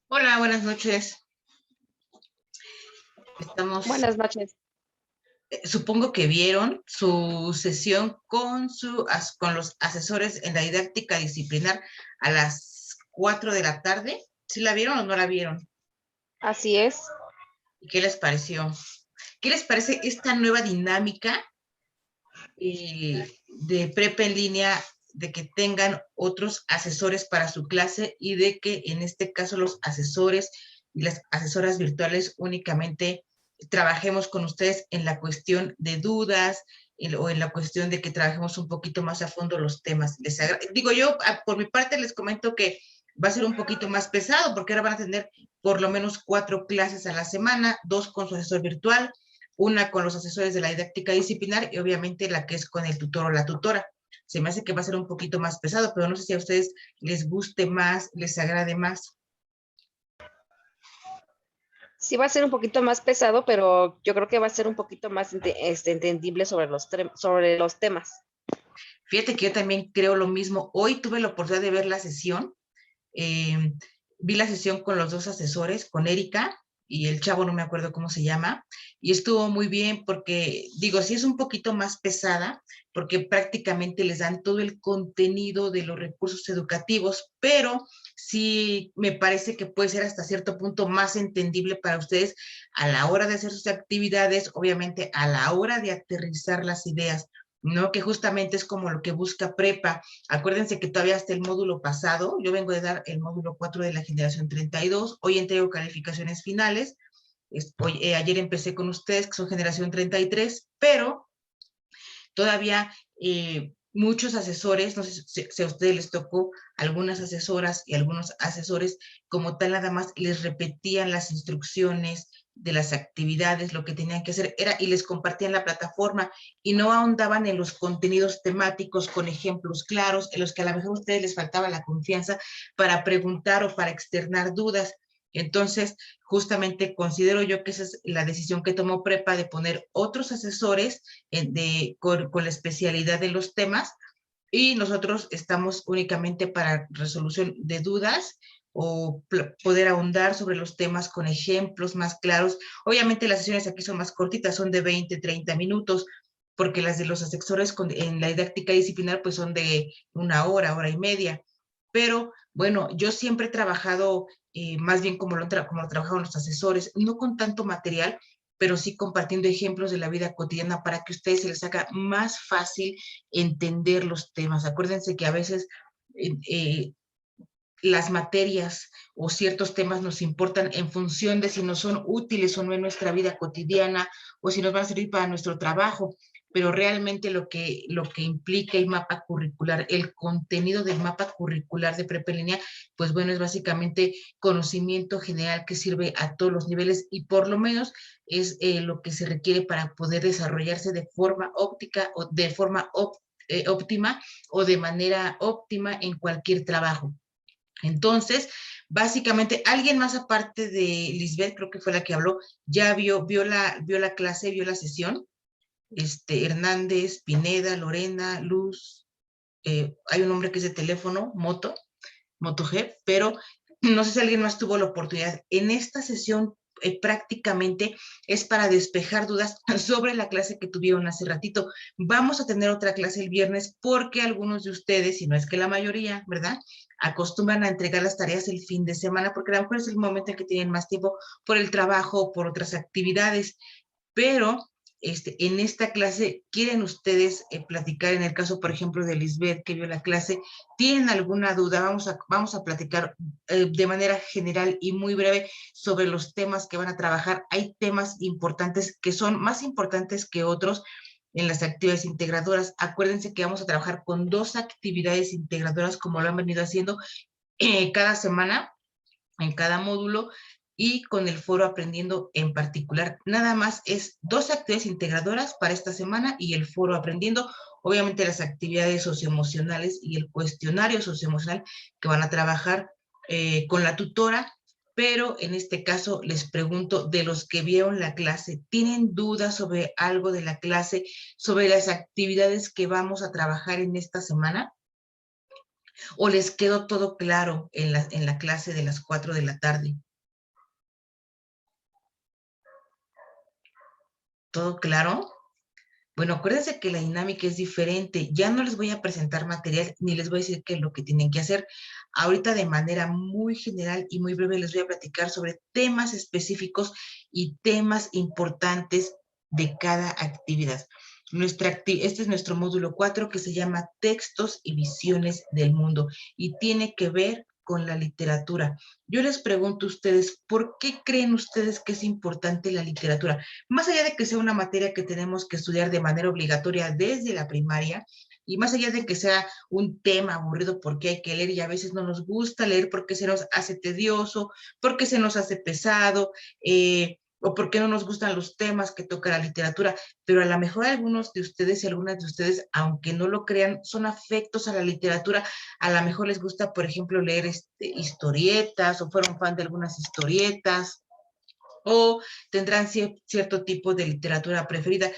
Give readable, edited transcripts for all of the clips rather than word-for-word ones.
Hola, buenas noches. Estamos, Buenas noches. supongo que vieron su sesión con los asesores en la didáctica disciplinar a las 4 de la tarde. ¿Sí la vieron o no la vieron? Así es. ¿Y qué les pareció? ¿Qué les parece esta nueva dinámica de prepa en línea, de que tengan otros asesores para su clase y de que en este caso los asesores y las asesoras virtuales únicamente trabajemos con ustedes en la cuestión de dudas o en la cuestión de que trabajemos un poquito más a fondo los temas? Digo, yo por mi parte les comento que va a ser un poquito más pesado porque ahora van a tener por lo menos 4 clases a la semana, 2 con su asesor virtual, una con los asesores de la didáctica disciplinar y obviamente la que es con el tutor o la tutora. Se me hace que va a ser un poquito más pesado, pero no sé si a ustedes les guste más, les agrade más. Sí va a ser un poquito más pesado, pero yo creo que va a ser un poquito más entendible sobre los temas. Fíjate que yo también creo lo mismo. Hoy tuve la oportunidad de ver la sesión. Eh, Vi la sesión con los 2 asesores, con Erika y el chavo, no me acuerdo cómo se llama, y estuvo muy bien porque, digo, sí es un poquito más pesada, porque prácticamente les dan todo el contenido de los recursos educativos, pero sí me parece que puede ser hasta cierto punto más entendible para ustedes a la hora de hacer sus actividades, obviamente a la hora de aterrizar las ideas, ¿no? Que justamente es como lo que busca prepa. Acuérdense que todavía hasta el módulo pasado, yo vengo de dar el módulo 4 de la generación 32, hoy entrego calificaciones finales, ayer empecé con ustedes, que son generación 33, pero todavía muchos asesores, no sé si a ustedes les tocó, algunas asesoras y algunos asesores como tal nada más les repetían las instrucciones de las actividades, lo que tenían que hacer era, y les compartían la plataforma y no ahondaban en los contenidos temáticos con ejemplos claros, en los que a lo mejor a ustedes les faltaba la confianza para preguntar o para externar dudas. Entonces, justamente considero yo que esa es la decisión que tomó prepa de poner otros asesores con la especialidad de los temas y nosotros estamos únicamente para resolución de dudas o poder ahondar sobre los temas con ejemplos más claros. Obviamente las sesiones aquí son más cortitas, son de 20, 30 minutos, porque las de los asesores en la didáctica disciplinar pues son de 1 hora, hora y media. Pero bueno, yo siempre he trabajado más bien como lo trabajaban los asesores, no con tanto material, pero sí compartiendo ejemplos de la vida cotidiana para que a ustedes se les haga más fácil entender los temas. Acuérdense que a veces eh, eh, las materias o ciertos temas nos importan en función de si nos son útiles o no en nuestra vida cotidiana o si nos van a servir para nuestro trabajo, pero realmente lo que implica el mapa curricular, el contenido del mapa curricular de prepa en línea, pues bueno, es básicamente conocimiento general que sirve a todos los niveles y por lo menos es lo que se requiere para poder desarrollarse de forma óptica o de forma óptima o de manera óptima en cualquier trabajo. Entonces, básicamente, alguien más aparte de Lisbeth, creo que fue la que habló, ya vio la clase, vio la sesión. Hernández, Pineda, Lorena, Luz, hay un hombre que es de teléfono, MotoG, pero no sé si alguien más tuvo la oportunidad. En esta sesión prácticamente es para despejar dudas sobre la clase que tuvieron hace ratito. Vamos a tener otra clase el viernes porque algunos de ustedes, si no es que la mayoría, ¿verdad? Acostumbran a entregar las tareas el fin de semana porque a lo mejor es el momento en que tienen más tiempo por el trabajo o por otras actividades, pero en esta clase, ¿quieren ustedes platicar en el caso, por ejemplo, de Lisbeth, que vio la clase? ¿Tienen alguna duda? Vamos a platicar de manera general y muy breve sobre los temas que van a trabajar. Hay temas importantes que son más importantes que otros en las actividades integradoras. Acuérdense que vamos a trabajar con 2 actividades integradoras como lo han venido haciendo cada semana en cada módulo y con el foro aprendiendo en particular. Nada más es 2 actividades integradoras para esta semana y el foro aprendiendo, obviamente las actividades socioemocionales y el cuestionario socioemocional que van a trabajar con la tutora pero en este caso les pregunto, de los que vieron la clase, ¿tienen dudas sobre algo de la clase, sobre las actividades que vamos a trabajar en esta semana? ¿O les quedó todo claro en la clase de las 4 de la tarde? ¿Todo claro? Bueno, acuérdense que la dinámica es diferente. Ya no les voy a presentar material ni les voy a decir qué es lo que tienen que hacer. Ahorita de manera muy general y muy breve les voy a platicar sobre temas específicos y temas importantes de cada actividad. Este es nuestro módulo 4 que se llama Textos y Visiones del Mundo y tiene que ver con la literatura. Yo les pregunto a ustedes, ¿por qué creen ustedes que es importante la literatura? Más allá de que sea una materia que tenemos que estudiar de manera obligatoria desde la primaria, y más allá de que sea un tema aburrido porque hay que leer y a veces no nos gusta leer porque se nos hace tedioso, porque se nos hace pesado, o porque no nos gustan los temas que toca la literatura, pero a lo mejor algunos de ustedes y algunas de ustedes, aunque no lo crean, son afectos a la literatura, a lo mejor les gusta, por ejemplo, leer historietas o fueron fan de algunas historietas, o tendrán cierto tipo de literatura preferida.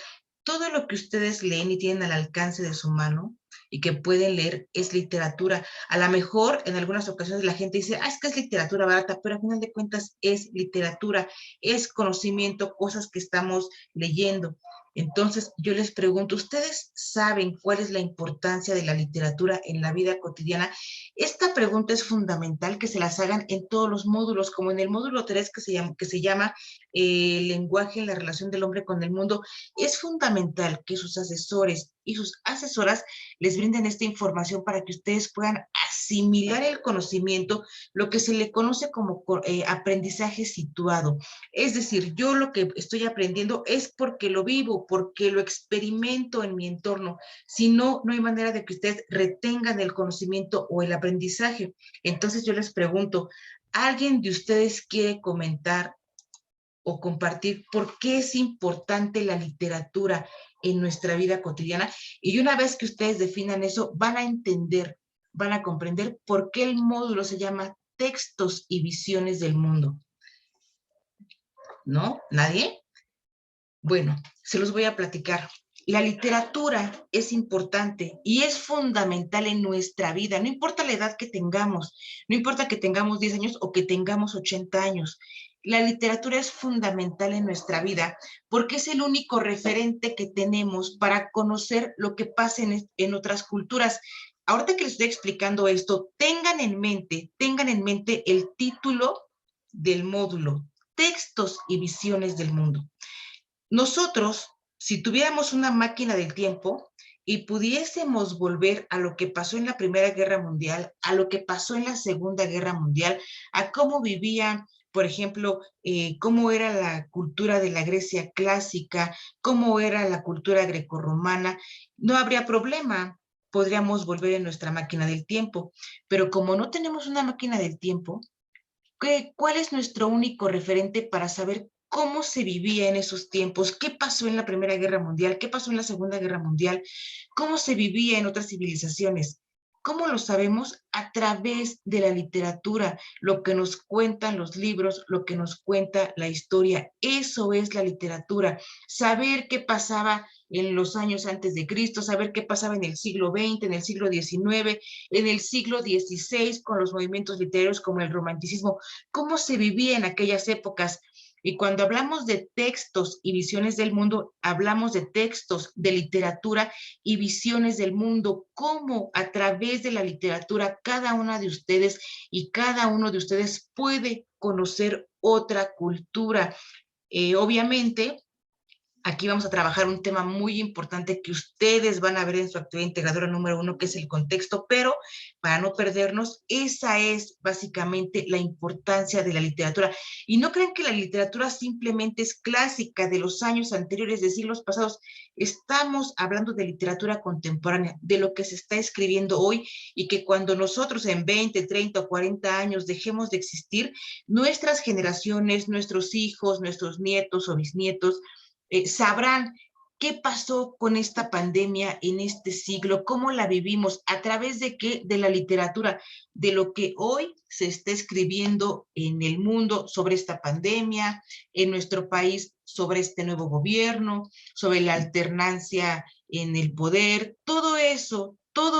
Todo lo que ustedes leen y tienen al alcance de su mano y que pueden leer es literatura. A lo mejor en algunas ocasiones la gente dice, es que es literatura barata, pero al final de cuentas es literatura, es conocimiento, cosas que estamos leyendo. Entonces, yo les pregunto, ¿ustedes saben cuál es la importancia de la literatura en la vida cotidiana? Esta pregunta es fundamental que se las hagan en todos los módulos, como en el módulo 3 que se llama lenguaje en la relación del hombre con el mundo. Es fundamental que sus asesores y sus asesoras les brinden esta información para que ustedes puedan asimilar el conocimiento, lo que se le conoce como aprendizaje situado. Es decir, yo lo que estoy aprendiendo es porque lo vivo, porque lo experimento en mi entorno. Si no, no hay manera de que ustedes retengan el conocimiento o el aprendizaje. Entonces yo les pregunto, ¿alguien de ustedes quiere comentar o compartir por qué es importante la literatura en nuestra vida cotidiana? Y una vez que ustedes definan eso, van a entender, van a comprender por qué el módulo se llama Textos y Visiones del Mundo. ¿No? ¿Nadie? Bueno, se los voy a platicar. La literatura es importante y es fundamental en nuestra vida, no importa la edad que tengamos, no importa que tengamos 10 años o que tengamos 80 años. La literatura es fundamental en nuestra vida porque es el único referente que tenemos para conocer lo que pasa en otras culturas. Ahorita que les estoy explicando esto, tengan en mente el título del módulo, Textos y Visiones del Mundo. Nosotros, si tuviéramos una máquina del tiempo y pudiésemos volver a lo que pasó en la Primera Guerra Mundial, a lo que pasó en la Segunda Guerra Mundial, a cómo vivían, por ejemplo, cómo era la cultura de la Grecia clásica, cómo era la cultura grecorromana, no habría problema, podríamos volver en nuestra máquina del tiempo. Pero como no tenemos una máquina del tiempo, ¿cuál es nuestro único referente para saber cómo se vivía en esos tiempos? ¿Qué pasó en la Primera Guerra Mundial? ¿Qué pasó en la Segunda Guerra Mundial? ¿Cómo se vivía en otras civilizaciones? ¿Cómo lo sabemos? A través de la literatura, lo que nos cuentan los libros, lo que nos cuenta la historia. Eso es la literatura. Saber qué pasaba en los años antes de Cristo, saber qué pasaba en el siglo XX, en el siglo XIX, en el siglo XVI, con los movimientos literarios como el romanticismo, cómo se vivía en aquellas épocas. Y cuando hablamos de textos y visiones del mundo, hablamos de textos, de literatura y visiones del mundo, cómo a través de la literatura cada una de ustedes y cada uno de ustedes puede conocer otra cultura. Obviamente, aquí vamos a trabajar un tema muy importante que ustedes van a ver en su actividad integradora número 1, que es el contexto, pero para no perdernos, esa es básicamente la importancia de la literatura. Y no crean que la literatura simplemente es clásica de los años anteriores, de siglos pasados. Estamos hablando de literatura contemporánea, de lo que se está escribiendo hoy y que cuando nosotros en 20, 30 o 40 años dejemos de existir, nuestras generaciones, nuestros hijos, nuestros nietos o bisnietos, sabrán ¿Qué pasó con esta pandemia en este siglo? ¿Cómo la vivimos? ¿A través de qué? De la literatura, de lo que hoy se está escribiendo en el mundo sobre esta pandemia, en nuestro país sobre este nuevo gobierno, sobre la alternancia en el poder. Todo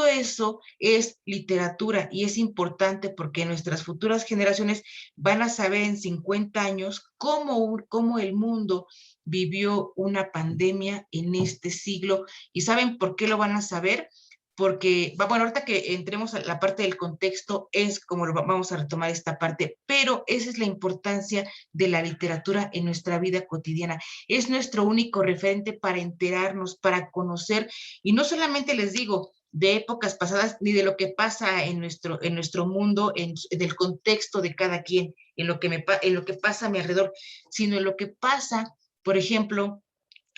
eso es literatura y es importante porque nuestras futuras generaciones van a saber en 50 años cómo el mundo vivió una pandemia en este siglo. ¿Y saben por qué lo van a saber? Porque, bueno, ahorita que entremos a la parte del contexto, es como vamos a retomar esta parte, pero esa es la importancia de la literatura en nuestra vida cotidiana. Es nuestro único referente para enterarnos, para conocer, y no solamente les digo, de épocas pasadas, ni de lo que pasa en nuestro mundo, del contexto de cada quien, en lo que pasa a mi alrededor, sino en lo que pasa, por ejemplo,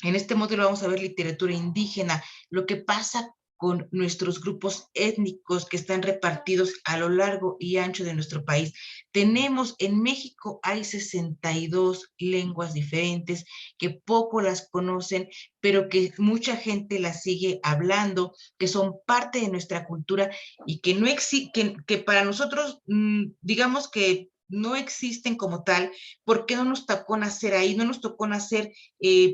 en este módulo vamos a ver literatura indígena, lo que pasa con nuestros grupos étnicos que están repartidos a lo largo y ancho de nuestro país. Tenemos en México, hay 62 lenguas diferentes que poco las conocen, pero que mucha gente las sigue hablando, que son parte de nuestra cultura y que, no que para nosotros, digamos que no existen como tal, porque no nos tocó nacer ahí, no nos tocó nacer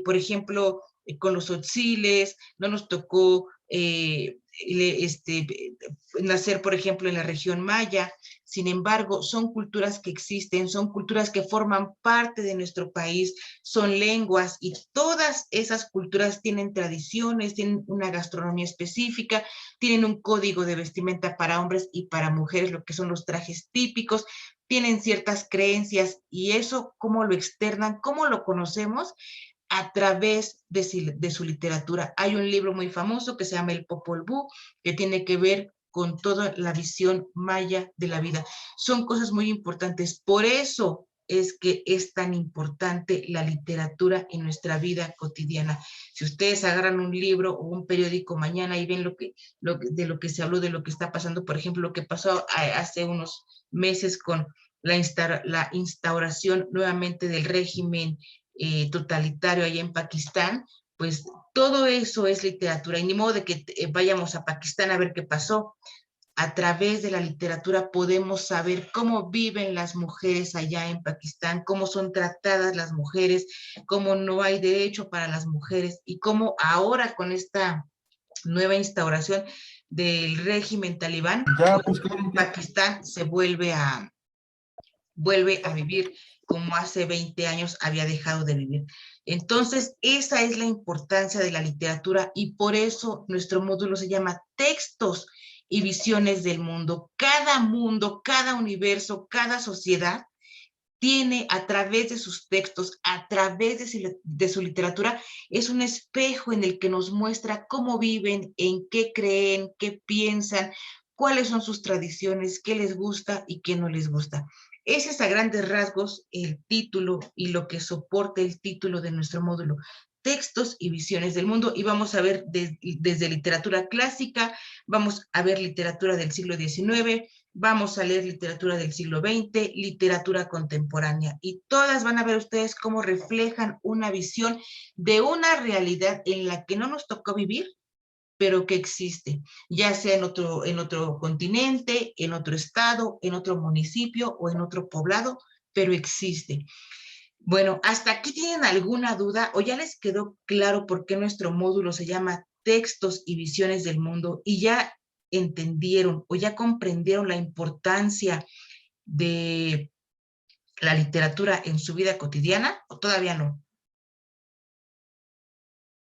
por ejemplo, con los otziles, no nos tocó nacer, por ejemplo, en la región maya. Sin embargo, son culturas que existen, son culturas que forman parte de nuestro país, son lenguas y todas esas culturas tienen tradiciones, tienen una gastronomía específica, tienen un código de vestimenta para hombres y para mujeres, lo que son los trajes típicos, tienen ciertas creencias y eso, ¿cómo lo externan? ¿Cómo lo conocemos? A través de su literatura. Hay un libro muy famoso que se llama El Popol Vuh, que tiene que ver con toda la visión maya de la vida. Son cosas muy importantes. Por eso es que es tan importante la literatura en nuestra vida cotidiana. Si ustedes agarran un libro o un periódico mañana y ven de lo que se habló, de lo que está pasando, por ejemplo, lo que pasó hace unos meses con la instauración nuevamente del régimen totalitario allá en Pakistán, pues todo eso es literatura. Y ni modo de que vayamos a Pakistán a ver qué pasó. A través de la literatura podemos saber cómo viven las mujeres allá en Pakistán, cómo son tratadas las mujeres, cómo no hay derecho para las mujeres y cómo ahora con esta nueva instauración del régimen talibán, Ya, pues, pues, Karen, ya. Pakistán se vuelve a vivir como hace 20 años había dejado de vivir. Entonces, esa es la importancia de la literatura y por eso nuestro módulo se llama Textos y Visiones del mundo, cada universo, cada sociedad tiene a través de sus textos, a través de su literatura, es un espejo en el que nos muestra cómo viven, en qué creen, qué piensan, cuáles son sus tradiciones, qué les gusta y qué no les gusta. Ese es a grandes rasgos el título y lo que soporta el título de nuestro módulo. Textos y visiones del mundo, y vamos a ver desde literatura clásica, vamos a ver literatura del siglo XIX, vamos a leer literatura del siglo XX, literatura contemporánea, y todas van a ver ustedes cómo reflejan una visión de una realidad en la que no nos tocó vivir, pero que existe, ya sea en otro continente, en otro estado, en otro municipio o en otro poblado, pero existe. Bueno, ¿hasta aquí tienen alguna duda o ya les quedó claro por qué nuestro módulo se llama Textos y Visiones del Mundo y ya entendieron o ya comprendieron la importancia de la literatura en su vida cotidiana o todavía no?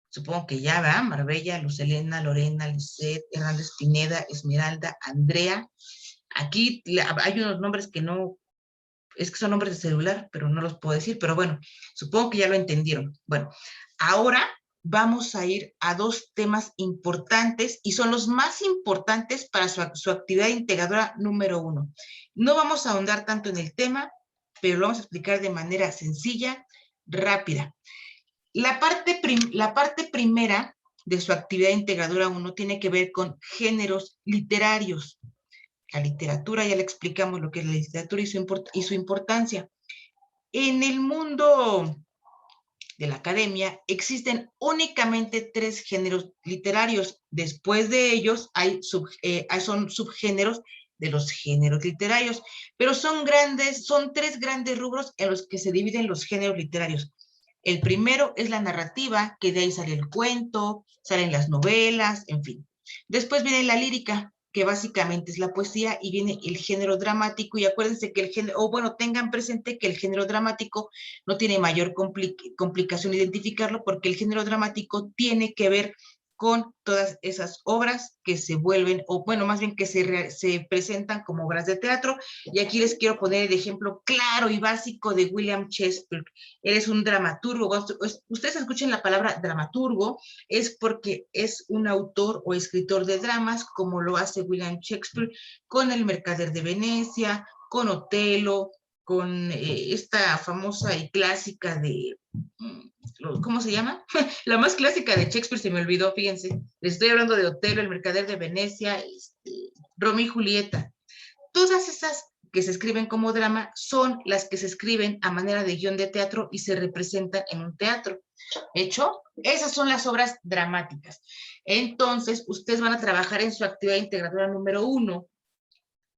Supongo que ya va, Marbella, Lucelena, Lorena, Lisette, Hernández Pineda, Esmeralda, Andrea. Aquí hay unos nombres que no, es que son nombres de celular, pero no los puedo decir, pero bueno, supongo que ya lo entendieron. Bueno, ahora vamos a ir a dos temas importantes y son los más importantes para su actividad integradora número 1. No vamos a ahondar tanto en el tema, pero lo vamos a explicar de manera sencilla, rápida. La parte primera de su actividad integradora 1 tiene que ver con géneros literarios. La literatura, ya le explicamos lo que es la literatura y su importancia. En el mundo de la academia, existen únicamente 3 géneros literarios. Después de ellos son subgéneros de los géneros literarios, pero son 3 grandes rubros en los que se dividen los géneros literarios. El primero es la narrativa, que de ahí sale el cuento, salen las novelas, en fin. Después viene la lírica, que básicamente es la poesía, y viene el género dramático, y acuérdense que tengan presente que el género dramático no tiene mayor complicación identificarlo, porque el género dramático tiene que ver con todas esas obras que se vuelven, más bien que se presentan como obras de teatro. Y aquí les quiero poner el ejemplo claro y básico de William Shakespeare. Él es un dramaturgo. Ustedes escuchen la palabra dramaturgo, es porque es un autor o escritor de dramas, como lo hace William Shakespeare con El Mercader de Venecia, con Otelo, con esta famosa y clásica de... ¿Cómo se llama? La más clásica de Shakespeare se me olvidó, fíjense. Les estoy hablando de Otelo, El Mercader de Venecia, Romeo y Julieta. Todas esas que se escriben como drama son las que se escriben a manera de guión de teatro y se representan en un teatro. ¿Hecho? Esas son las obras dramáticas. Entonces, ustedes van a trabajar en su actividad integradora número 1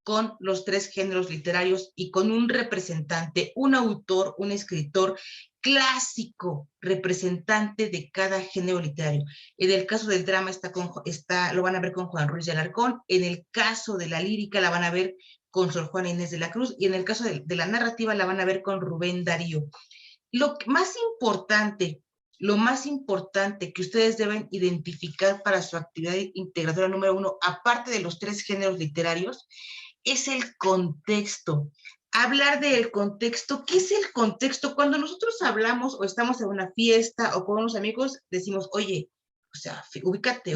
con los 3 géneros literarios y con un representante, un autor, un escritor clásico, representante de cada género literario. En el caso del drama lo van a ver con Juan Ruiz de Alarcón, en el caso de la lírica la van a ver con Sor Juana Inés de la Cruz, y en el caso de la narrativa la van a ver con Rubén Darío. Lo más importante que ustedes deben identificar para su actividad integradora número 1, aparte de los 3 géneros literarios, es el contexto. Hablar del contexto. ¿Qué es el contexto? Cuando nosotros hablamos o estamos en una fiesta o con unos amigos, decimos, oye, o sea, ubícate,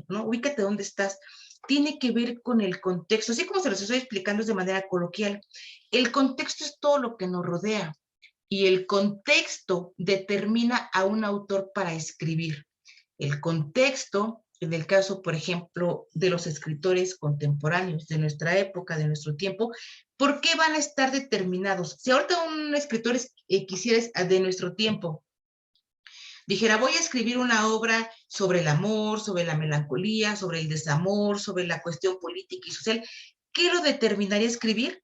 ¿no? Ubícate dónde estás. Tiene que ver con el contexto, así como se los estoy explicando de manera coloquial. El contexto es todo lo que nos rodea, y el contexto determina a un autor para escribir. El contexto, en el caso, por ejemplo, de los escritores contemporáneos de nuestra época, de nuestro tiempo, ¿por qué van a estar determinados? Si ahorita un escritor quisiera de nuestro tiempo, dijera, voy a escribir una obra sobre el amor, sobre la melancolía, sobre el desamor, sobre la cuestión política y social, ¿qué lo determinaría escribir?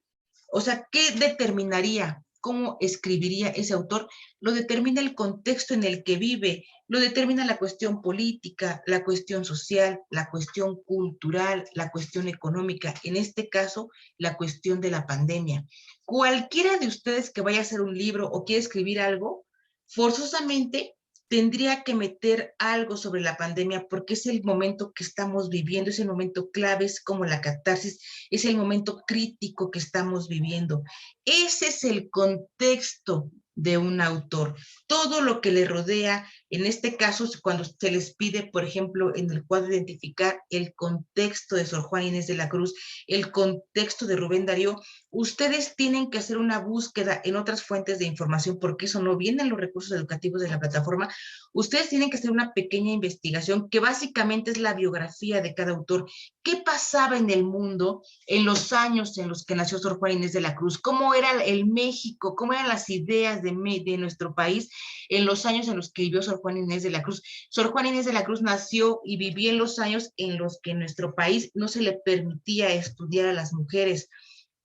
O sea, ¿qué determinaría? ¿Cómo escribiría ese autor? Lo determina el contexto en el que vive, lo determina la cuestión política, la cuestión social, la cuestión cultural, la cuestión económica, en este caso, la cuestión de la pandemia. Cualquiera de ustedes que vaya a hacer un libro o quiera escribir algo, forzosamente tendría que meter algo sobre la pandemia, porque es el momento que estamos viviendo, es el momento clave, es como la catarsis, es el momento crítico que estamos viviendo. Ese es el contexto de un autor. Todo lo que le rodea, en este caso, cuando se les pide, por ejemplo, en el cuadro identificar el contexto de Sor Juana Inés de la Cruz, el contexto de Rubén Darío, ustedes tienen que hacer una búsqueda en otras fuentes de información, porque eso no viene en los recursos educativos de la plataforma. Ustedes tienen que hacer una pequeña investigación que básicamente es la biografía de cada autor. ¿Qué pasaba en el mundo en los años en los que nació Sor Juana Inés de la Cruz? ¿Cómo era el México? ¿Cómo eran las ideas de nuestro país en los años en los que vivió Sor Juana Inés de la Cruz? Sor Juana Inés de la Cruz nació y vivía en los años en los que en nuestro país no se le permitía estudiar a las mujeres.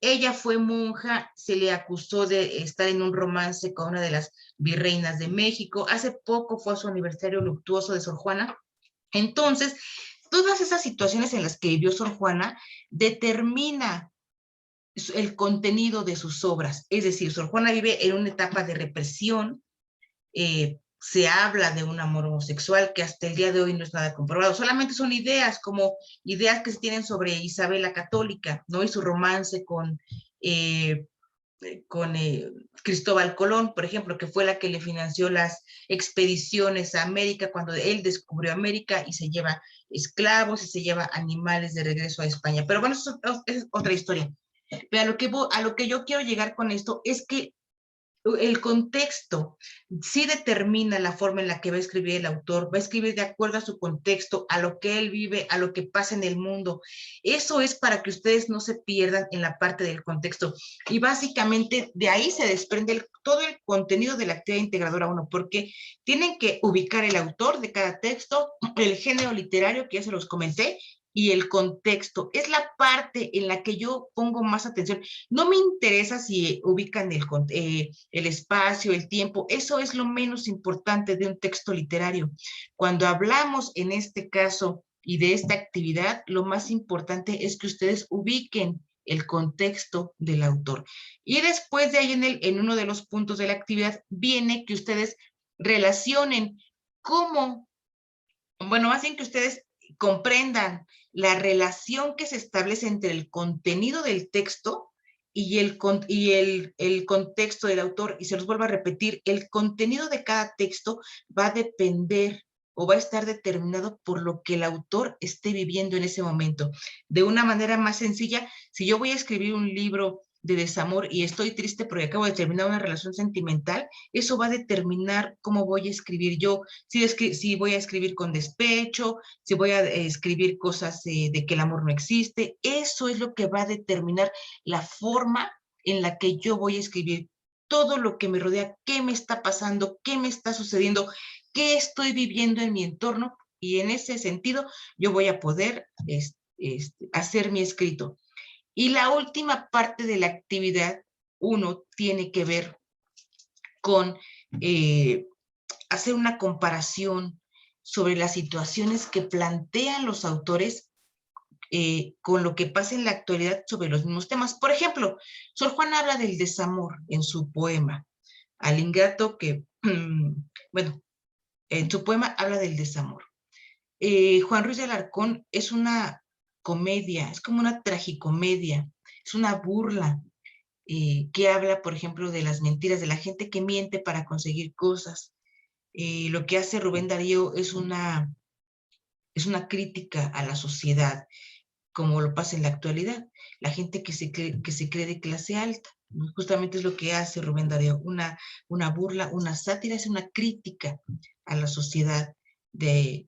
Ella fue monja, se le acusó de estar en un romance con una de las virreinas de México. Hace poco fue a su aniversario luctuoso de Sor Juana. Entonces, todas esas situaciones en las que vivió Sor Juana determina el contenido de sus obras. Es decir, Sor Juana vive en una etapa de represión, se habla de un amor homosexual que hasta el día de hoy no es nada comprobado, solamente son ideas, como ideas que se tienen sobre Isabel la Católica, ¿no? Y su romance con Cristóbal Colón, por ejemplo, que fue la que le financió las expediciones a América cuando él descubrió América y se lleva esclavos y se lleva animales de regreso a España. Pero bueno, eso es otra historia. Pero a lo que yo quiero llegar con esto es que el contexto sí determina la forma en la que va a escribir el autor, va a escribir de acuerdo a su contexto, a lo que él vive, a lo que pasa en el mundo. Eso es para que ustedes no se pierdan en la parte del contexto. Y básicamente de ahí se desprende todo el contenido de la actividad integradora 1, porque tienen que ubicar el autor de cada texto, el género literario, que ya se los comenté, y el contexto. Es la parte en la que yo pongo más atención. No me interesa si ubican el espacio, el tiempo, eso es lo menos importante de un texto literario. Cuando hablamos en este caso y de esta actividad, lo más importante es que ustedes ubiquen el contexto del autor. Y después de ahí en uno de los puntos de la actividad viene que ustedes relacionen cómo, bueno, más bien que ustedes comprendan la relación que se establece entre el contenido del texto y el contexto del autor. Y se los vuelvo a repetir, el contenido de cada texto va a depender o va a estar determinado por lo que el autor esté viviendo en ese momento. De una manera más sencilla, si yo voy a escribir un libro de desamor y estoy triste porque acabo de terminar una relación sentimental, eso va a determinar cómo voy a escribir yo, si voy a escribir con despecho, si voy a escribir cosas de que el amor no existe. Eso es lo que va a determinar la forma en la que yo voy a escribir todo lo que me rodea, qué me está pasando, qué me está sucediendo, qué estoy viviendo en mi entorno, y en ese sentido yo voy a poder hacer mi escrito. Y la última parte de la actividad, uno tiene que ver con hacer una comparación sobre las situaciones que plantean los autores con lo que pasa en la actualidad sobre los mismos temas. Por ejemplo, Sor Juana habla del desamor en su poema, al ingrato que, bueno, en su poema habla del desamor. Juan Ruiz de Alarcón es una comedia, es como una tragicomedia, es una burla que habla, por ejemplo, de las mentiras, de la gente que miente para conseguir cosas. Lo que hace Rubén Darío es una crítica a la sociedad, como lo pasa en la actualidad. La gente que se cree de clase alta, ¿no? Justamente es lo que hace Rubén Darío, una burla, una sátira, es una crítica a la sociedad de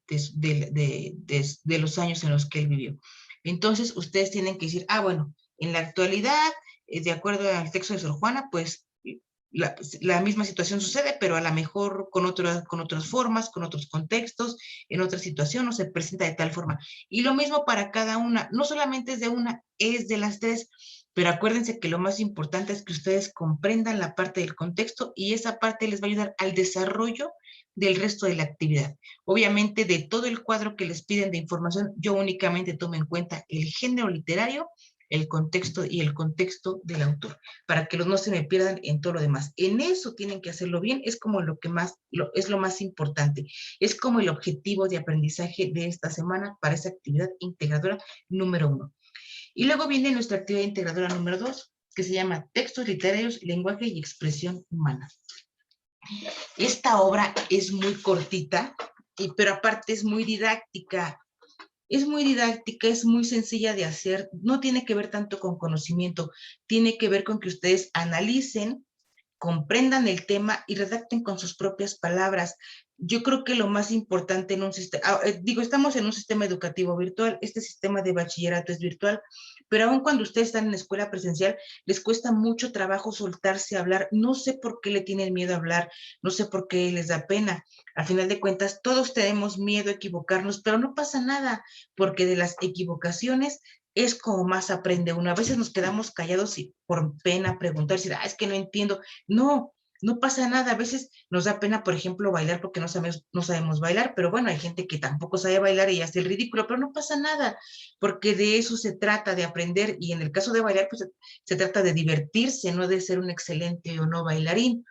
los años en los que él vivió. Entonces, ustedes tienen que decir, bueno, en la actualidad, de acuerdo al texto de Sor Juana, pues la misma situación sucede, pero a lo mejor con otras formas, con otros contextos, en otra situación, o se presenta de tal forma. Y lo mismo para cada una, no solamente es de una, es de las tres, pero acuérdense que lo más importante es que ustedes comprendan la parte del contexto y esa parte les va a ayudar al desarrollo del resto de la actividad. Obviamente, de todo el cuadro que les piden de información, yo únicamente tomo en cuenta el género literario, el contexto y el contexto del autor, para que no se me pierdan en todo lo demás. En eso tienen que hacerlo bien, es como es lo más importante, es como el objetivo de aprendizaje de esta semana para esa actividad integradora número 1. Y luego viene nuestra actividad integradora número 2, que se llama Textos literarios, lenguaje y expresión humana. Esta obra es muy cortita, pero aparte es muy didáctica. Es muy didáctica, es muy sencilla de hacer, no tiene que ver tanto con conocimiento, tiene que ver con que ustedes analicen, comprendan el tema y redacten con sus propias palabras. Yo creo que lo más importante en un sistema, estamos en un sistema educativo virtual, este sistema de bachillerato es virtual, pero aun cuando ustedes están en la escuela presencial, les cuesta mucho trabajo soltarse a hablar. No sé por qué le tienen miedo a hablar, no sé por qué les da pena. Al final de cuentas, todos tenemos miedo a equivocarnos, pero no pasa nada, porque de las equivocaciones es como más aprende uno. A veces nos quedamos callados y por pena preguntar, decir, es que no entiendo. No, no pasa nada. A veces nos da pena, por ejemplo, bailar porque no sabemos bailar, pero bueno, hay gente que tampoco sabe bailar y hace el ridículo, pero no pasa nada, porque de eso se trata, de aprender, y en el caso de bailar, pues se trata de divertirse, no de ser un excelente o no bailarín.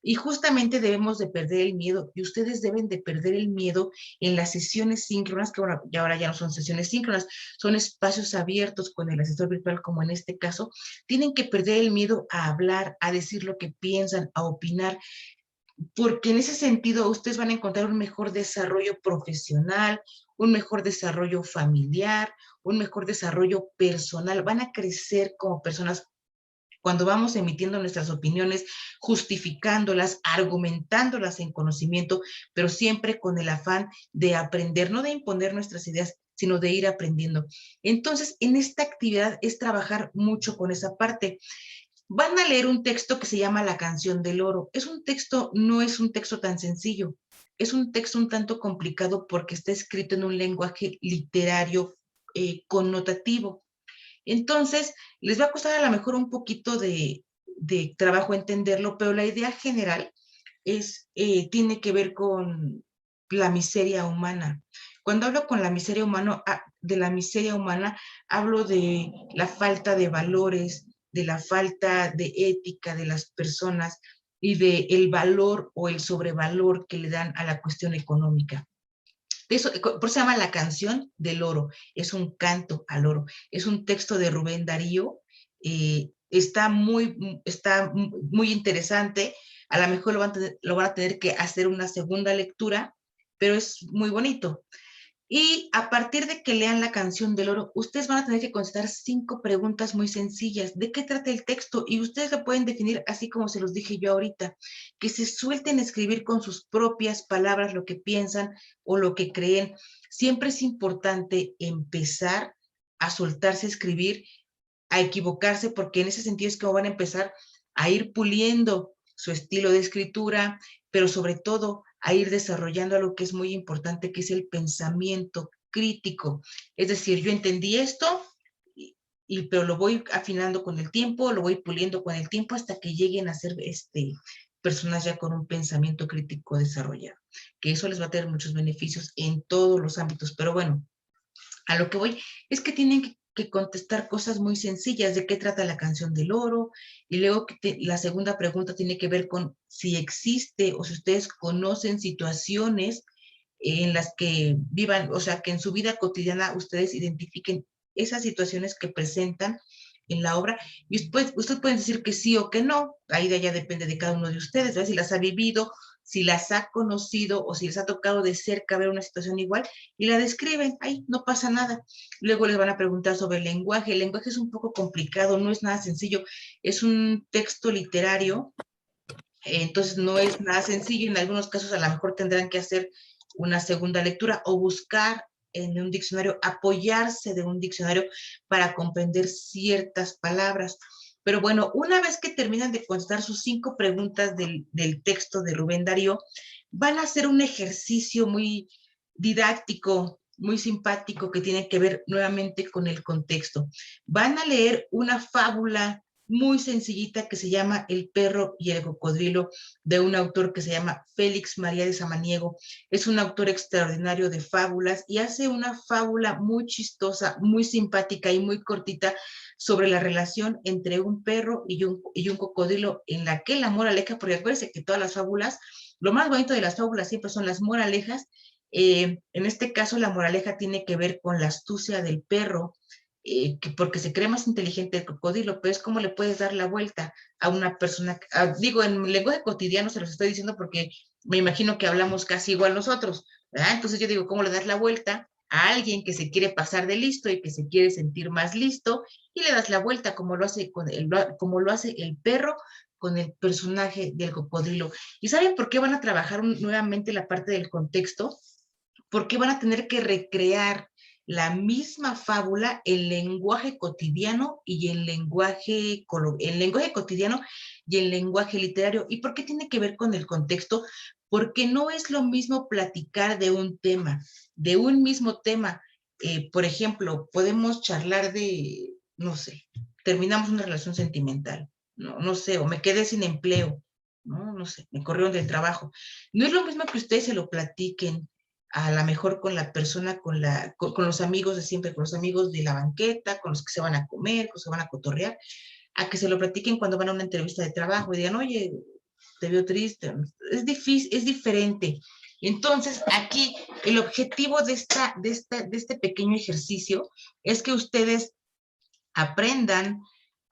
Y justamente debemos de perder el miedo, y ustedes deben de perder el miedo en las sesiones síncronas, que ahora ya no son sesiones síncronas, son espacios abiertos con el asesor virtual, como en este caso. Tienen que perder el miedo a hablar, a decir lo que piensan, a opinar, porque en ese sentido ustedes van a encontrar un mejor desarrollo profesional, un mejor desarrollo familiar, un mejor desarrollo personal, van a crecer como personas cuando vamos emitiendo nuestras opiniones, justificándolas, argumentándolas en conocimiento, pero siempre con el afán de aprender, no de imponer nuestras ideas, sino de ir aprendiendo. Entonces, en esta actividad es trabajar mucho con esa parte. Van a leer un texto que se llama La canción del oro. Es un texto, no es un texto tan sencillo, es un texto un tanto complicado porque está escrito en un lenguaje literario connotativo. Entonces, les va a costar a lo mejor un poquito de trabajo entenderlo, pero la idea general tiene que ver con la miseria humana. Cuando hablo con la miseria humana, de la miseria humana, hablo de la falta de valores, de la falta de ética de las personas y de el valor o el sobrevalor que le dan a la cuestión económica. Eso, por eso se llama La canción del oro, es un canto al oro, es un texto de Rubén Darío, está muy interesante, a lo mejor lo van a tener que hacer una segunda lectura, pero es muy bonito. Y a partir de que lean La canción del oro, ustedes van a tener que contestar 5 preguntas muy sencillas. ¿De qué trata el texto? Y ustedes lo pueden definir así como se los dije yo ahorita, que se suelten a escribir con sus propias palabras lo que piensan o lo que creen. Siempre es importante empezar a soltarse a escribir, a equivocarse, porque en ese sentido es como van a empezar a ir puliendo su estilo de escritura, pero sobre todo a ir desarrollando algo que es muy importante, que es el pensamiento crítico. Es decir, yo entendí esto, pero lo voy afinando con el tiempo, lo voy puliendo con el tiempo hasta que lleguen a ser personas ya con un pensamiento crítico desarrollado, que eso les va a tener muchos beneficios en todos los ámbitos. Pero bueno, a lo que voy es que tienen que contestar cosas muy sencillas, de qué trata La canción del oro, y luego la segunda pregunta tiene que ver con si existe o si ustedes conocen situaciones en las que vivan, o sea, que en su vida cotidiana ustedes identifiquen esas situaciones que presentan en la obra, y ustedes pueden decir que sí o que no, ahí de allá depende de cada uno de ustedes, ¿verdad? Si las ha vivido, si las ha conocido o si les ha tocado de cerca ver una situación igual, y la describen, ahí no pasa nada. Luego les van a preguntar sobre el lenguaje es un poco complicado, no es nada sencillo, es un texto literario, entonces no es nada sencillo, en algunos casos a lo mejor tendrán que hacer una segunda lectura o buscar en un diccionario, apoyarse de un diccionario para comprender ciertas palabras. Pero bueno, una vez que terminan de contestar sus 5 preguntas del texto de Rubén Darío, van a hacer un ejercicio muy didáctico, muy simpático, que tiene que ver nuevamente con el contexto. Van a leer una fábula muy sencillita que se llama El perro y el cocodrilo, de un autor que se llama Félix María de Samaniego. Es un autor extraordinario de fábulas y hace una fábula muy chistosa, muy simpática y muy cortita sobre la relación entre un perro y un cocodrilo, en la que la moraleja, porque acuérdense que todas las fábulas, lo más bonito de las fábulas siempre son las moralejas. En este caso, la moraleja tiene que ver con la astucia del perro, porque se cree más inteligente el cocodrilo, pero es como le puedes dar la vuelta a una persona, digo, en lenguaje cotidiano se los estoy diciendo porque me imagino que hablamos casi igual nosotros, ¿verdad? Entonces yo digo, ¿cómo le das la vuelta a alguien que se quiere pasar de listo y que se quiere sentir más listo? Y le das la vuelta como lo hace, como lo hace el perro con el personaje del cocodrilo. ¿Y saben por qué van a trabajar nuevamente la parte del contexto? Porque van a tener que recrear la misma fábula en lenguaje cotidiano y en lenguaje cotidiano y en lenguaje literario. ¿Y por qué tiene que ver con el contexto? Porque no es lo mismo platicar de un tema, de un mismo tema. Por ejemplo, podemos charlar de, no sé, terminamos una relación sentimental, no sé, o me quedé sin empleo, no sé, me corrieron del trabajo. No es lo mismo que ustedes se lo platiquen a lo mejor con la persona, con los amigos de siempre, con los amigos de la banqueta, con los que se van a comer, con los que se van a cotorrear, a que se lo platiquen cuando van a una entrevista de trabajo y digan, oye, te veo triste. Es difícil, es diferente. Entonces, aquí el objetivo de este pequeño ejercicio es que ustedes aprendan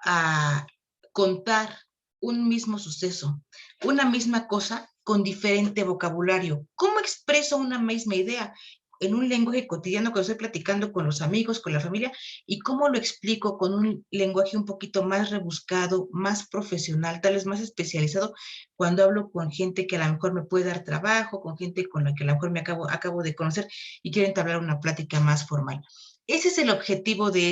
a contar un mismo suceso, una misma cosa con diferente vocabulario. ¿Cómo expreso una misma idea? en un lenguaje cotidiano cuando estoy platicando con los amigos, con la familia, y cómo lo explico con un lenguaje un poquito más rebuscado, más profesional, tal vez más especializado, cuando hablo con gente que a lo mejor me puede dar trabajo, con gente con la que a lo mejor acabo de conocer y quiero entablar una plática más formal. Ese es el objetivo de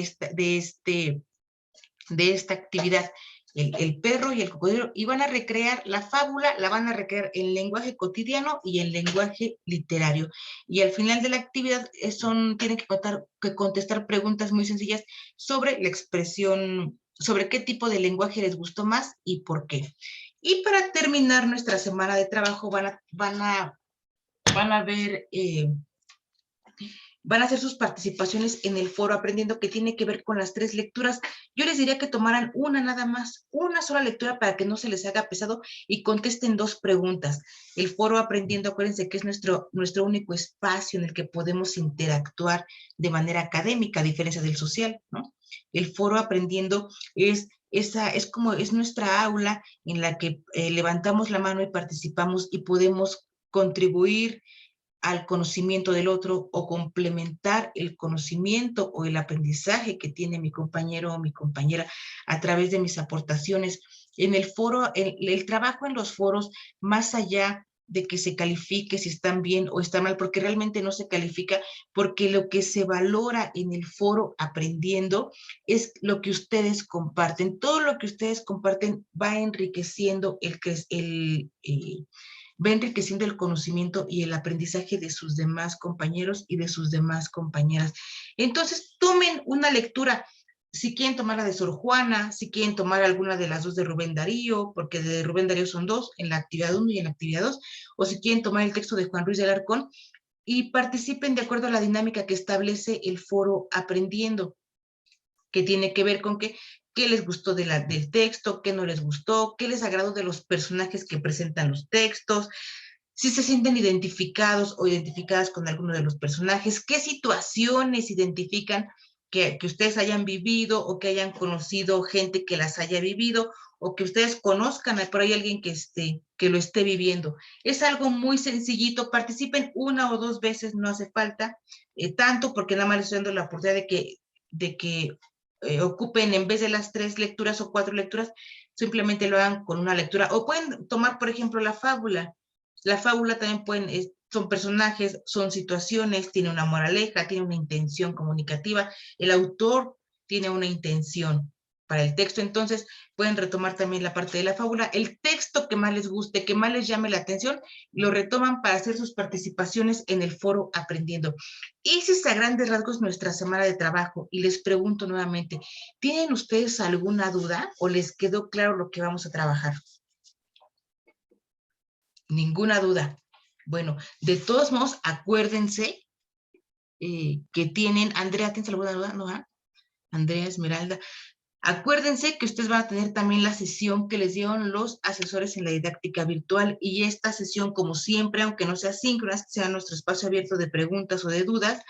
esta actividad. El perro y el cocodrilo, y van a recrear la fábula, la van a recrear en lenguaje cotidiano y en lenguaje literario. Y al final de la actividad tienen que contestar preguntas muy sencillas sobre la expresión, sobre qué tipo de lenguaje les gustó más y por qué. Y para terminar nuestra semana de trabajo van a ver van a hacer sus participaciones en el foro Aprendiendo, que tiene que ver con las 3 lecturas. Yo les diría que tomaran una nada más, una sola lectura para que no se les haga pesado y contesten 2 preguntas. El foro Aprendiendo, acuérdense que es nuestro único espacio en el que podemos interactuar de manera académica, a diferencia del social, ¿no? El foro Aprendiendo es nuestra aula en la que levantamos la mano y participamos y podemos contribuir al conocimiento del otro o complementar el conocimiento o el aprendizaje que tiene mi compañero o mi compañera a través de mis aportaciones. En el foro, el trabajo en los foros, más allá de que se califique si están bien o están mal, porque realmente no se califica, porque lo que se valora en el foro Aprendiendo es lo que ustedes comparten. Todo lo que ustedes comparten va enriqueciendo va enriqueciendo el conocimiento y el aprendizaje de sus demás compañeros y de sus demás compañeras. Entonces, tomen una lectura. Si quieren tomar la de Sor Juana, si quieren tomar alguna de las 2 de Rubén Darío, porque de Rubén Darío son 2, en la actividad 1 y en la actividad 2, o si quieren tomar el texto de Juan Ruiz de Alarcón, y participen de acuerdo a la dinámica que establece el foro Aprendiendo, que tiene que ver con qué les gustó del texto, qué no les gustó, qué les agradó de los personajes que presentan los textos, si se sienten identificados o identificadas con alguno de los personajes, qué situaciones identifican que ustedes hayan vivido o que hayan conocido gente que las haya vivido o que ustedes conozcan por ahí alguien que lo esté viviendo. Es algo muy sencillito, participen 1 o 2 veces, no hace falta tanto, porque nada más les estoy dando la oportunidad de que ocupen en vez de las 3 lecturas o 4 lecturas, simplemente lo hagan con una lectura. O pueden tomar, por ejemplo, la fábula. La fábula también son personajes, son situaciones, tiene una moraleja, tiene una intención comunicativa. El autor tiene una intención para el texto, entonces pueden retomar también la parte de la fábula. El texto que más les guste, que más les llame la atención, lo retoman para hacer sus participaciones en el foro Aprendiendo. Esa es a grandes rasgos nuestra semana de trabajo y les pregunto nuevamente, ¿tienen ustedes alguna duda o les quedó claro lo que vamos a trabajar? Ninguna duda. Bueno, de todos modos, acuérdense que tienen, Andrea, ¿tienes alguna duda? ¿No? Andrea, Esmeralda, acuérdense que ustedes van a tener también la sesión que les dieron los asesores en la didáctica virtual y esta sesión, como siempre, aunque no sea síncrona, sea nuestro espacio abierto de preguntas o de dudas,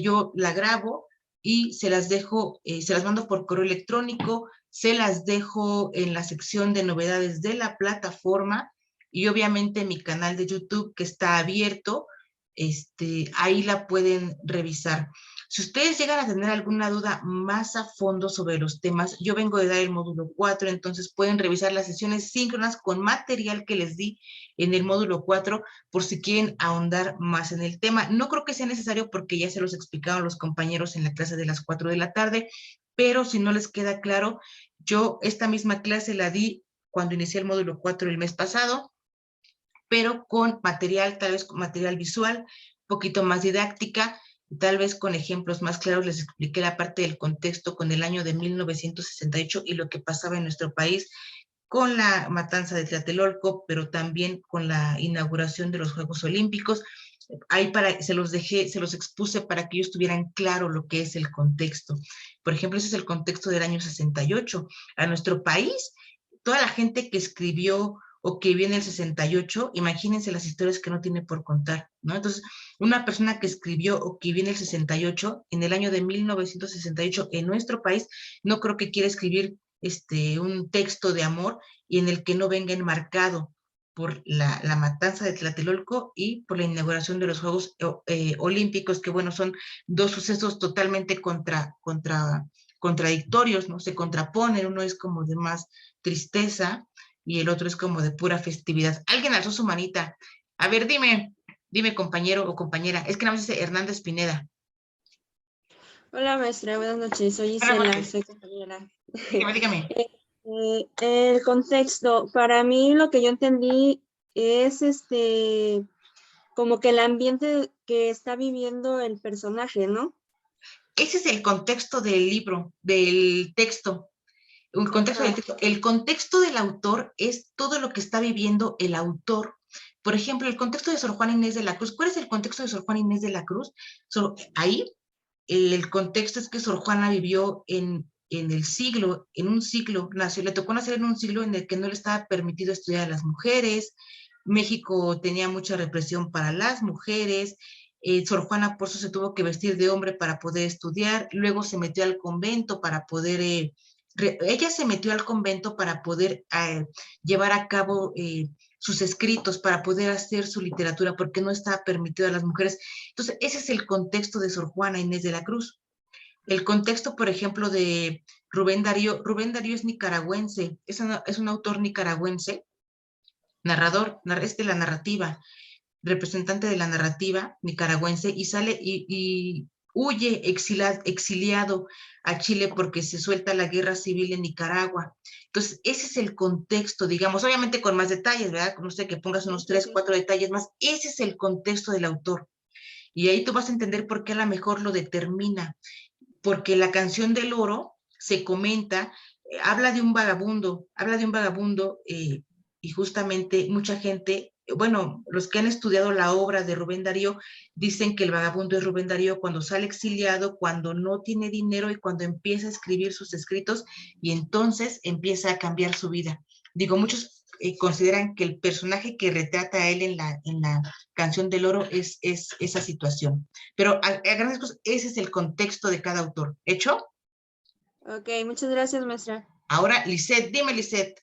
yo la grabo y se las dejo, se las mando por correo electrónico, se las dejo en la sección de novedades de la plataforma y obviamente mi canal de YouTube que está abierto, ahí la pueden revisar. Si ustedes llegan a tener alguna duda más a fondo sobre los temas, yo vengo de dar el módulo 4, entonces pueden revisar las sesiones síncronas con material que les di en el módulo 4 por si quieren ahondar más en el tema. No creo que sea necesario porque ya se los explicaron los compañeros en la clase de las 4 de la tarde, pero si no les queda claro, yo esta misma clase la di cuando inicié el módulo 4 el mes pasado, pero con material, tal vez con material visual, un poquito más didáctica, tal vez con ejemplos más claros les expliqué la parte del contexto con el año de 1968 y lo que pasaba en nuestro país con la matanza de Tlatelolco, pero también con la inauguración de los Juegos Olímpicos. Ahí se los expuse para que ellos tuvieran claro lo que es el contexto. Por ejemplo, ese es el contexto del año 68. A nuestro país, toda la gente que escribió o que viene el 68, imagínense las historias que no tiene por contar, ¿no? Entonces, una persona que escribió o que viene el 68, en el año de 1968, en nuestro país, no creo que quiera escribir un texto de amor y en el que no venga enmarcado por la matanza de Tlatelolco y por la inauguración de los Juegos Olímpicos, que bueno, son dos sucesos totalmente contradictorios, ¿no? Se contraponen, uno es como de más tristeza y el otro es como de pura festividad. Alguien alzó su manita. A ver, dime compañero o compañera, es que nada más dice Hernández Pineda. Hola maestra, buenas noches, soy Buenas Isela, noches. soy compañera. Dígame. El contexto, para mí lo que yo entendí es como que el ambiente que está viviendo el personaje, ¿no? Ese es el contexto del libro, del texto. El contexto del Ajá. texto. El contexto del autor es todo lo que está viviendo el autor. Por ejemplo, el contexto de Sor Juana Inés de la Cruz. ¿Cuál es el contexto de Sor Juana Inés de la Cruz? Ahí el contexto es que Sor Juana vivió en un siglo, nació, le tocó nacer en un siglo en el que no le estaba permitido estudiar a las mujeres. México tenía mucha represión para las mujeres. Sor Juana por eso se tuvo que vestir de hombre para poder estudiar, luego se metió al convento para poder, ella se metió al convento para poder llevar a cabo sus escritos, para poder hacer su literatura, porque no estaba permitido a las mujeres. Entonces, ese es el contexto de Sor Juana Inés de la Cruz. El contexto, por ejemplo, de Rubén Darío es nicaragüense, es un autor nicaragüense, narrador, es de la narrativa, representante de la narrativa nicaragüense, y sale y huye exiliado a Chile porque se suelta la guerra civil en Nicaragua. Entonces, ese es el contexto, digamos, obviamente con más detalles, ¿verdad? Como usted que pongas unos 3, 4 detalles más, ese es el contexto del autor. Y ahí tú vas a entender por qué a lo mejor lo determina, porque la canción del oro se comenta, habla de un vagabundo y justamente mucha gente, bueno, los que han estudiado la obra de Rubén Darío dicen que el vagabundo es Rubén Darío cuando sale exiliado, cuando no tiene dinero y cuando empieza a escribir sus escritos y entonces empieza a cambiar su vida. Digo, muchos consideran que el personaje que retrata a él en la canción del oro es esa situación. Pero a grandes cosas, ese es el contexto de cada autor. ¿Hecho? Ok, muchas gracias maestra. Ahora, Lisette, dime, Lisette.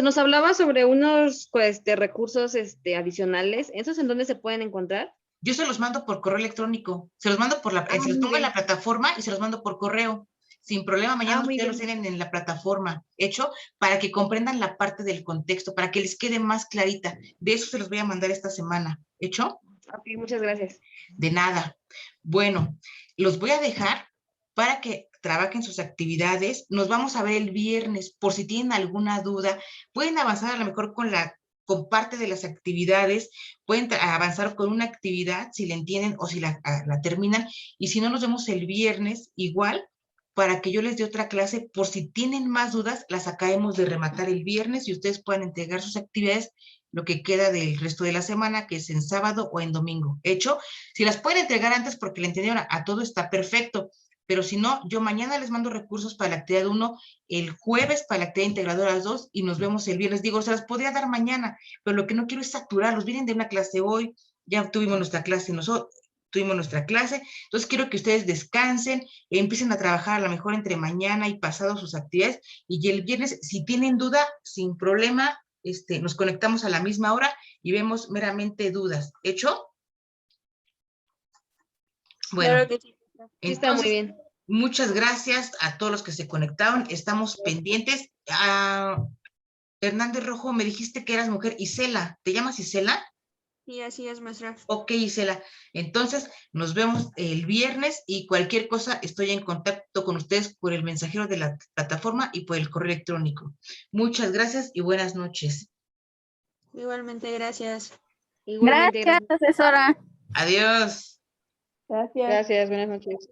Nos hablaba sobre unos recursos adicionales. ¿Esos en dónde se pueden encontrar? Yo se los mando por correo electrónico. Se los mando se los Muy pongo en la bien. plataforma y se los mando por correo. Sin problema, mañana Muy ustedes los bien. tienen en la plataforma. ¿Hecho? Para que comprendan la parte del contexto, para que les quede más clarita. De eso se los voy a mandar esta semana. ¿Hecho? Ok, muchas gracias. De nada. Bueno, los voy a dejar para que trabajen sus actividades. Nos vamos a ver el viernes. Por si tienen alguna duda, pueden avanzar a lo mejor con parte de las actividades, pueden avanzar con una actividad si la entienden o si la terminan, y si no, nos vemos el viernes igual para que yo les dé otra clase, por si tienen más dudas, las acabemos de rematar el viernes y ustedes puedan entregar sus actividades lo que queda del resto de la semana, que es en sábado o en domingo. ¿Hecho? Si las pueden entregar antes porque le entendieron a todo, está perfecto. Pero si no, yo mañana les mando recursos para la actividad 1, el jueves para la actividad integradora 2 y nos vemos el viernes. Digo, se las podría dar mañana, pero lo que no quiero es saturarlos. Vienen de una clase hoy, ya tuvimos nuestra clase nosotros, entonces quiero que ustedes descansen, empiecen a trabajar a lo mejor entre mañana y pasado sus actividades, y el viernes, si tienen duda, sin problema, nos conectamos a la misma hora y vemos meramente dudas. ¿Hecho? Bueno, Claro que sí. Sí, está muy entonces, bien. muchas gracias a todos los que se conectaron. Estamos pendientes. Hernández Rojo, me dijiste que eras mujer. Isela, ¿te llamas Isela? Sí, así es maestra. Ok, Isela. Entonces, nos vemos el viernes y cualquier cosa, estoy en contacto con ustedes por el mensajero de la plataforma y por el correo electrónico. Muchas gracias y buenas noches. Igualmente, gracias. Igualmente, Gracias, asesora. Adiós. Gracias. Gracias, buenas noches.